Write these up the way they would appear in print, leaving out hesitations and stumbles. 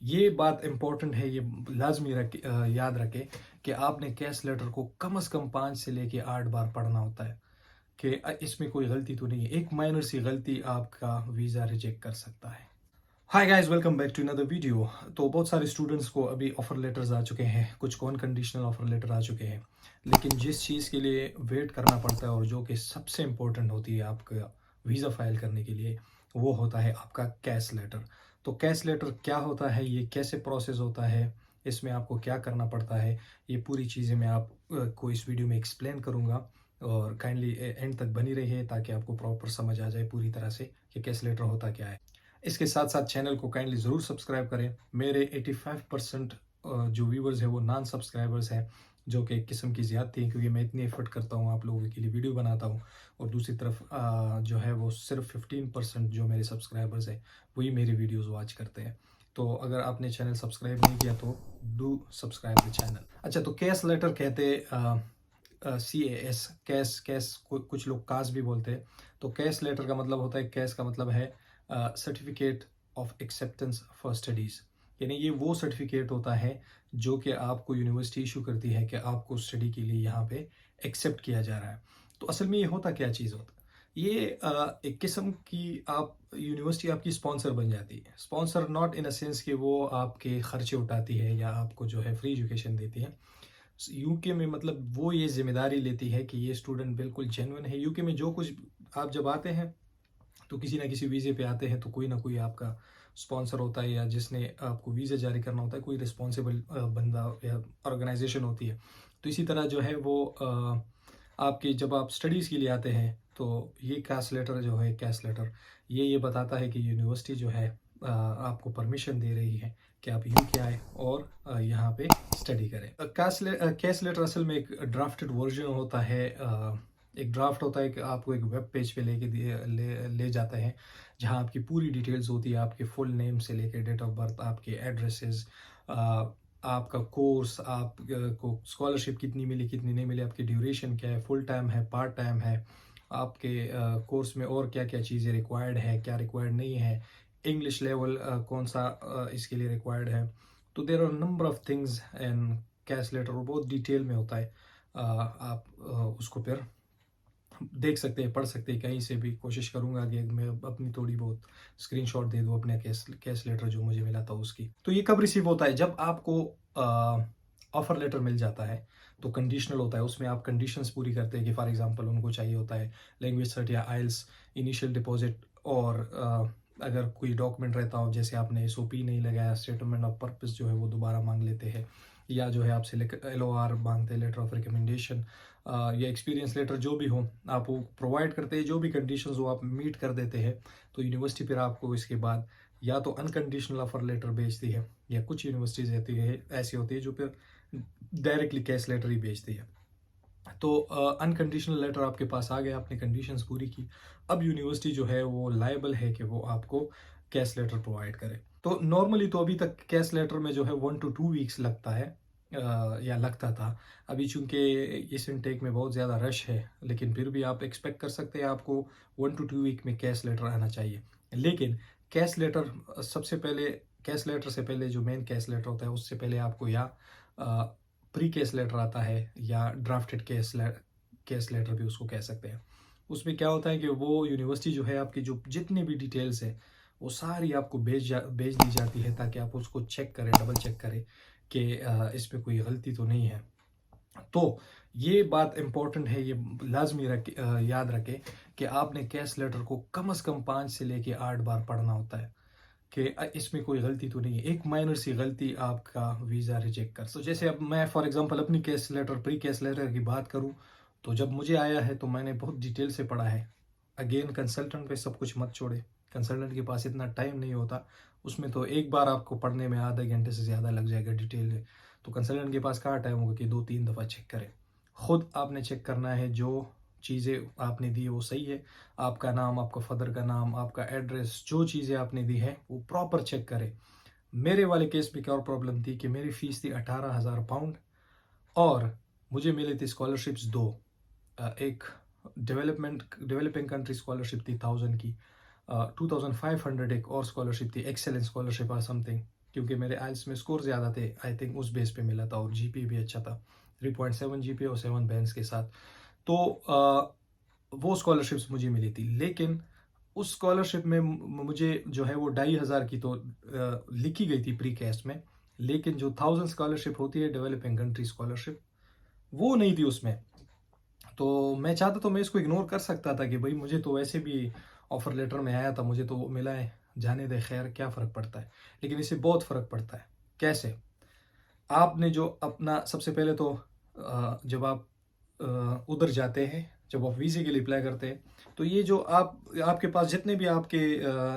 ये बात इम्पोर्टेंट है, ये लाजमी याद रखें कि आपने केस लेटर को कम से कम 5 से लेके 8 बार पढ़ना होता है कि इसमें कोई गलती तो नहीं है। एक माइनर सी गलती आपका वीज़ा रिजेक्ट कर सकता है। Hi guys, welcome back to another video. तो बहुत सारे स्टूडेंट्स को अभी ऑफर लेटर्स आ चुके हैं, कुछ कॉन कंडीशनल ऑफर लेटर आ चुके हैं, लेकिन जिस चीज़ के लिए वेट करना पड़ता है और जो कि सबसे इम्पोर्टेंट होती है आपका वीज़ा फाइल करने के लिए, वो होता है आपका कैश लेटर। तो कैश लेटर क्या होता है, ये कैसे प्रोसेस होता है, इसमें आपको क्या करना पड़ता है, ये पूरी चीज़ें मैं आपको इस वीडियो में एक्सप्लेन करूँगा। और काइंडली एंड तक बनी रहिए ताकि आपको प्रॉपर समझ आ जाए पूरी तरह से कि कैश लेटर होता क्या है। इसके साथ साथ चैनल को काइंडली ज़रूर सब्सक्राइब करें। मेरे 85% जो व्यूवर्स हैं वो नॉन सब्सक्राइबर्स हैं, जो कि एक किस्म की ज़्यादती है क्योंकि मैं इतनी एफर्ट करता हूँ, आप लोगों के लिए वीडियो बनाता हूँ। और दूसरी तरफ जो है वो सिर्फ 15% जो मेरे सब्सक्राइबर्स हैं वही मेरी वीडियोज़ वॉच करते हैं। तो अगर आपने चैनल सब्सक्राइब नहीं किया तो डू सब्सक्राइब द चैनल। अच्छा, तो कैश लेटर कहते CAS, कैश कैश कुछ लोग कास भी बोलते हैं। तो कैश लेटर का मतलब होता है, कैश का मतलब है certificate of acceptance for studies. यानी ये वो सर्टिफिकेट होता है जो कि आपको यूनिवर्सिटी इशू करती है कि आपको स्टडी के लिए यहाँ पे एक्सेप्ट किया जा रहा है। तो असल में ये होता क्या चीज़ होता है, ये एक किस्म की आप यूनिवर्सिटी आपकी स्पॉन्सर बन जाती है। Sponsor not in a sense कि वो आपके खर्चे उठाती है या आपको जो है फ्री एजुकेशन देती है। यूके में मतलब वो ये जिम्मेदारी लेती है कि ये स्टूडेंट बिल्कुल जेन्युइन है। यूके में जो कुछ आप जब आते हैं तो किसी ना किसी वीज़े पे आते हैं तो कोई ना कोई आपका स्पॉन्सर होता है या जिसने आपको वीज़ा जारी करना होता है, कोई रिस्पॉन्सिबल बंदा या ऑर्गेनाइजेशन होती है। तो इसी तरह जो है वो आपकी जब आप स्टडीज़ के लिए आते हैं तो ये कैश लेटर जो है, कैश लेटर ये बताता है कि यूनिवर्सिटी जो है आपको परमिशन दे रही है कि आप यूके आए और यहाँ पे स्टडी करें। कैश लेटर असल में एक ड्राफ्टेड वर्जन होता है। एक ड्राफ्ट होता है कि आपको एक वेब पेज पे ले जाता है जहाँ आपकी पूरी डिटेल्स होती है, आपके फुल नेम से लेकर डेट ऑफ बर्थ, आपके एड्रेसेस, आपका कोर्स, आप को स्कॉलरशिप कितनी मिली कितनी नहीं मिली, आपकी ड्यूरेशन क्या है, फुल टाइम है पार्ट टाइम है, आपके कोर्स में और क्या क्या चीज़ें रिक्वायर्ड है, क्या रिक्वायर्ड नहीं है, इंग्लिश लेवल कौन सा इसके लिए रिक्वायर्ड है। तो there are number of things and cash letter बहुत डिटेल में होता है। आप उसको फिर देख सकते हैं, पढ़ सकते हैं, कहीं से भी कोशिश करूंगा कि मैं अपनी थोड़ी बहुत स्क्रीनशॉट दे दूं अपने कैश लेटर जो मुझे मिला था उसकी। तो ये कब रिसीव होता है, जब आपको ऑफर लेटर मिल जाता है तो कंडीशनल होता है, उसमें आप कंडीशंस पूरी करते हैं कि फॉर एग्जांपल उनको चाहिए होता है लैंग्वेज सर्ट या आइल्स, इनिशियल डिपॉजिट, और अगर कोई डॉक्यूमेंट रहता हो जैसे आपने एसओपी नहीं लगाया, स्टेटमेंट ऑफ पर्पस जो है वो दोबारा मांग लेते हैं, या जो है आपसे LOR मांगते हैं, लेटर ऑफ रिकमेंडेशन, या एक्सपीरियंस लेटर जो भी हो आप वो प्रोवाइड करते हैं। जो भी कंडीशंस हो आप मीट कर देते हैं तो यूनिवर्सिटी फिर आपको इसके बाद या तो अनकंडीशनल ऑफर लेटर भेजती है, या कुछ यूनिवर्सिटीज रहती है ऐसी होती है जो फिर डायरेक्टली कैश लेटर ही भेजती है। तो अनकंडीशनल लेटर आपके पास आ गया, आपने कंडीशंस पूरी की, अब यूनिवर्सिटी जो है वो लायबल है कि वो आपको कैश लेटर प्रोवाइड करे। तो नॉर्मली तो अभी तक कैश लेटर में जो है 1 to 2 वीक्स लगता है, या लगता था। अभी चूंकि इस इनटेक में बहुत ज़्यादा रश है, लेकिन फिर भी आप एक्सपेक्ट कर सकते हैं आपको 1 to 2 वीक में कैश लेटर आना चाहिए। लेकिन कैश लेटर सबसे पहले, कैश लेटर से पहले जो मेन कैश लेटर होता है उससे पहले आपको या प्री केस लेटर आता है या ड्राफ्टेड केस लेटर भी उसको कह सकते हैं। उसमें क्या होता है कि वो यूनिवर्सिटी जो है आपकी जो जितनी भी डिटेल्स है वो सारी आपको भेज दी जाती है ताकि आप उसको चेक करें, डबल चेक करें कि इसमें कोई गलती तो नहीं है। तो ये बात इम्पोर्टेंट है, ये लाजमी याद रखें कि आपने कैश लेटर को कम से कम 5 से लेके 8 बार पढ़ना होता है कि इसमें कोई गलती तो नहीं है। एक माइनर सी गलती आपका वीज़ा रिजेक्ट कर, तो जैसे अब मैं फॉर एग्जांपल अपनी case letter, pre case letter की बात करूं, तो जब मुझे आया है तो मैंने बहुत डिटेल से पढ़ा है। अगेन कंसल्टेंट पे सब कुछ मत छोड़े, कंसल्टेंट के पास इतना टाइम नहीं होता। उसमें तो एक बार आपको पढ़ने में आधे घंटे से ज़्यादा लग जाएगा डिटेल है, तो कंसल्टेंट के पास कहाँ टाइम होगा कि 2-3 दफ़ा चेक करें। खुद आपने चेक करना है जो चीज़ें आपने दी वो सही है। आपका नाम, आपका फादर का नाम, आपका एड्रेस, जो चीज़ें आपने दी है वो प्रॉपर चेक करें। मेरे वाले केस में क्या और प्रॉब्लम थी कि मेरी फ़ीस थी 18,000 पाउंड, और मुझे मिली थी स्कॉलरशिप्स दो। एक डेवलपिंग कंट्री स्कॉलरशिप थी 1000 की, 2500 एक और स्कॉलरशिप थी, एक्सेलेंस स्कॉलरशिप और समथिंग, क्योंकि मेरे आइल्स में स्कोर ज़्यादा थे, आई थिंक उस बेस पे मिला था, और जीपी भी अच्छा था, 3.7 जीपी और 7 बैंड्स के साथ। तो वो स्कॉलरशिप्स मुझे मिली थी, लेकिन उस स्कॉलरशिप में मुझे जो है वो 2,500 की तो लिखी गई थी प्री कैस्ट में, लेकिन जो 1000 स्कॉलरशिप होती है डेवलपिंग कंट्री स्कॉलरशिप, वो नहीं थी उसमें। तो मैं चाहता तो मैं इसको इग्नोर कर सकता था कि भाई मुझे तो वैसे भी ऑफर लेटर में आया था, मुझे तो वो मिला है, जाने दे, खैर क्या फ़र्क पड़ता है। लेकिन इससे बहुत फ़र्क पड़ता है। कैसे? आपने जो अपना सबसे पहले तो जब आप उधर जाते हैं, जब आप वीज़े के लिए अप्लाई करते हैं, तो ये जो आपके पास जितने भी आपके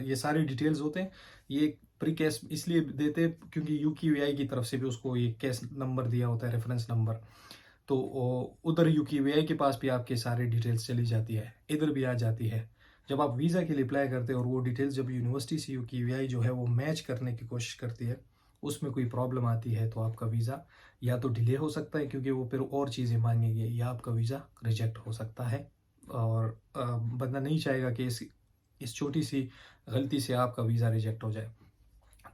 ये सारी डिटेल्स होते हैं, ये प्री कैश इसलिए देते हैं क्योंकि यूकेवीआई की तरफ से भी उसको ये कैश नंबर दिया होता है, रेफरेंस नंबर। तो उधर यूकेवीआई के पास भी आपके सारे डिटेल्स चली जाती है, इधर भी आ जाती है। जब आप वीज़ा के लिए अप्लाई करते हो और वो डिटेल्स जब यूनिवर्सिटी से यूकेवीआई जो है वो मैच करने की कोशिश करती है, उसमें कोई प्रॉब्लम आती है तो आपका वीज़ा या तो डिले हो सकता है क्योंकि वो फिर और चीज़ें मांगेंगे, या आपका वीज़ा रिजेक्ट हो सकता है। और बंदा नहीं चाहेगा कि इस छोटी सी गलती से आपका वीज़ा रिजेक्ट हो जाए।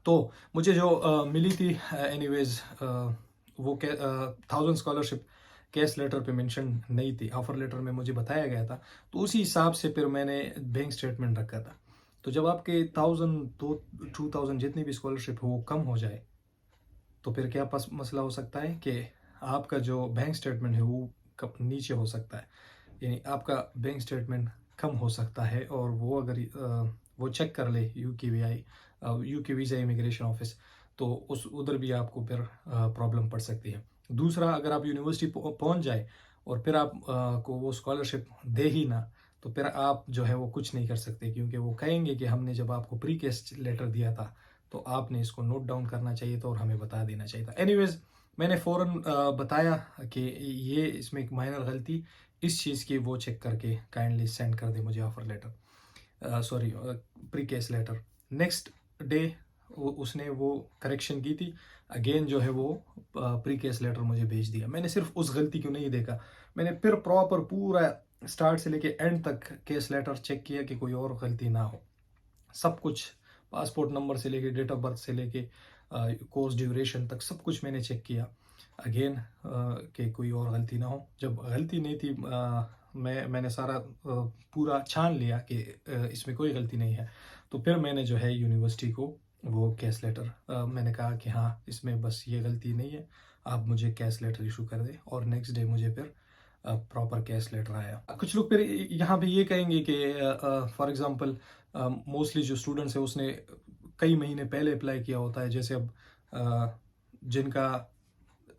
तो मुझे जो मिली थी एनीवेज, वो 1000 स्कॉलरशिप कैश लेटर पे मेंशन नहीं थी, ऑफर लेटर में मुझे बताया गया था। तो उसी हिसाब से फिर मैंने बैंक स्टेटमेंट रखा था। तो जब आपके 2000 जितनी भी स्कॉलरशिप हो वो कम हो जाए, तो फिर क्या मसला हो सकता है कि आपका जो बैंक स्टेटमेंट है वो कब नीचे हो सकता है, यानी आपका बैंक स्टेटमेंट कम हो सकता है। और वो अगर वो चेक कर ले यूकेवीआई, यूके वीज़ा इमिग्रेशन ऑफिस, तो उस उधर भी आपको फिर प्रॉब्लम पड़ सकती है। दूसरा, अगर आप यूनिवर्सिटी पहुंच जाए और फिर आप को वो स्कॉलरशिप दे ही ना, तो फिर आप जो है वो कुछ नहीं कर सकते, क्योंकि वो कहेंगे कि हमने जब आपको प्री केस लेटर दिया था तो आपने इसको नोट डाउन करना चाहिए था और हमें बता देना चाहिए था। एनीवेज, मैंने फ़ौरन बताया कि ये इसमें एक माइनर गलती इस चीज़ की, वो चेक करके काइंडली सेंड कर दे मुझे offer letter, sorry pre case letter. Next day उसने वो करेक्शन की थी, अगेन जो है वो प्री केस लेटर मुझे भेज दिया। मैंने सिर्फ उस गलती को नहीं देखा, मैंने फिर प्रॉपर पूरा स्टार्ट से लेके एंड तक केस लेटर चेक किया कि कोई और गलती ना हो। सब कुछ, पासपोर्ट नंबर से लेके, डेट ऑफ बर्थ से लेके, कोर्स ड्यूरेशन तक सब कुछ मैंने चेक किया अगेन, कि कोई और गलती ना हो। जब गलती नहीं थी, मैंने सारा पूरा छान लिया कि इसमें कोई गलती नहीं है, तो फिर मैंने जो है यूनिवर्सिटी को वो कैश लेटर, मैंने कहा कि हाँ इसमें बस ये गलती नहीं है, आप मुझे कैश लेटर इशू कर दें। और नेक्स्ट डे मुझे फिर प्रॉपर कैश लेटर आया। कुछ लोग फिर यहाँ पे ये कहेंगे कि फॉर एग्जांपल मोस्टली जो स्टूडेंट्स है उसने कई महीने पहले अप्लाई किया होता है, जैसे अब जिनका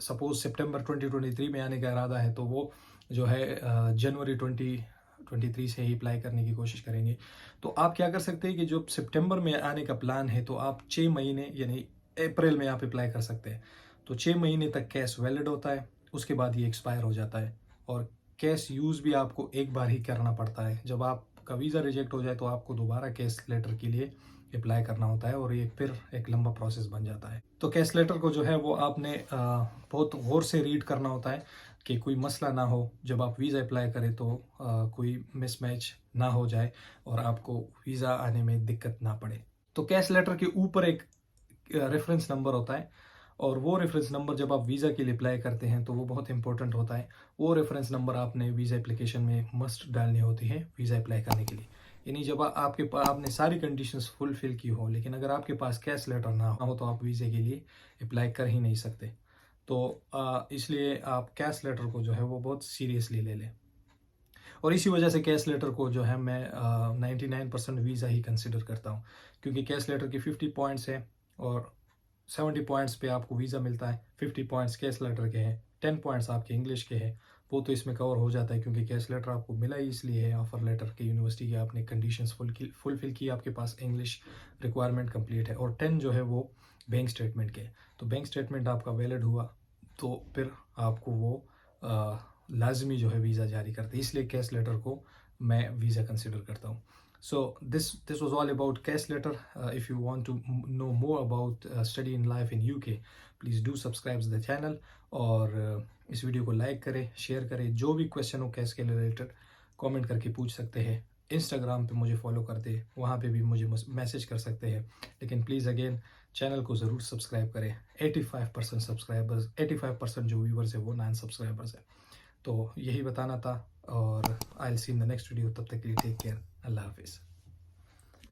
सपोज सितंबर 2023 में आने का इरादा है, तो वो जो है जनवरी 2023 से ही अप्लाई करने की कोशिश करेंगे। तो आप क्या कर सकते हैं कि जो सितंबर में आने का प्लान है, तो आप 6 महीने यानी अप्रैल में आप अप्लाई कर सकते हैं। तो 6 महीने तक कैश वैलिड होता है, उसके बाद ये एक्सपायर हो जाता है। और कैश यूज़ भी आपको एक बार ही करना पड़ता है। जब आपका वीज़ा रिजेक्ट हो जाए तो आपको दोबारा कैश लेटर के लिए अप्लाई करना होता है, और ये फिर एक लंबा प्रोसेस बन जाता है। तो कैश लेटर को जो है वो आपने बहुत गौर से रीड करना होता है कि कोई मसला ना हो, जब आप वीज़ा अप्लाई करें तो कोई मिसमैच ना हो जाए और आपको वीज़ा आने में दिक्कत ना पड़े। तो कैश लेटर के ऊपर एक रेफरेंस नंबर होता है, और वो रेफरेंस नंबर जब आप वीज़ा के लिए अप्लाई करते हैं तो वो बहुत इंपॉर्टेंट होता है। वो रेफरेंस नंबर आपने वीज़ा एप्लीकेशन में मस्ट डालनी होती है वीज़ा अप्लाई करने के लिए। यानी जब आपके पास आपने सारी कंडीशंस फुलफिल की हो, लेकिन अगर आपके पास कैश लेटर ना हो तो आप वीज़े के लिए अप्लाई कर ही नहीं सकते। तो इसलिए आप कैश लेटर को जो है वो बहुत सीरियसली ले लें। और इसी वजह से कैश लेटर को जो है मैं 99% वीज़ा ही कंसिडर करता हूँ, क्योंकि कैश लेटर की 50 पॉइंट्स है और 70 पॉइंट्स पे आपको वीज़ा मिलता है, 50 पॉइंट्स कैश लेटर के हैं, 10 पॉइंट्स आपके इंग्लिश के हैं, वो तो इसमें कवर हो जाता है, क्योंकि कैश लेटर आपको मिला ही इसलिए है ऑफर लेटर के यूनिवर्सिटी की, आपने कंडीशंस फुलफिल की, आपके पास इंग्लिश रिक्वायरमेंट कंप्लीट है। और 10 जो है वो बैंक स्टेटमेंट के, तो बैंक स्टेटमेंट आपका वैलिड हुआ तो फिर आपको वो लाजमी जो है वीज़ा जारी करते हैं, इसलिए कैश लेटर को मैं वीज़ा कंसिडर करता हूँ। So this was all about cash letter. If you want to know more about studying life in UK, please do subscribe to the channel, और इस वीडियो को लाइक करें, शेयर करें। जो भी क्वेश्चन हो कैश के रिलेटेड कमेंट करके पूछ सकते हैं। इंस्टाग्राम पे मुझे फॉलो करते, वहाँ पे भी मुझे मैसेज कर सकते हैं। लेकिन प्लीज़ अगेन चैनल को ज़रूर सब्सक्राइब करें। 85% सब्सक्राइबर्स, 85% जो व्यूवर्स है वो नॉन सब्सक्राइबर्स है। तो यही बताना था और I will see in the next video. तब तक के लिए टेक केयर, अल्लाह हाफिज़।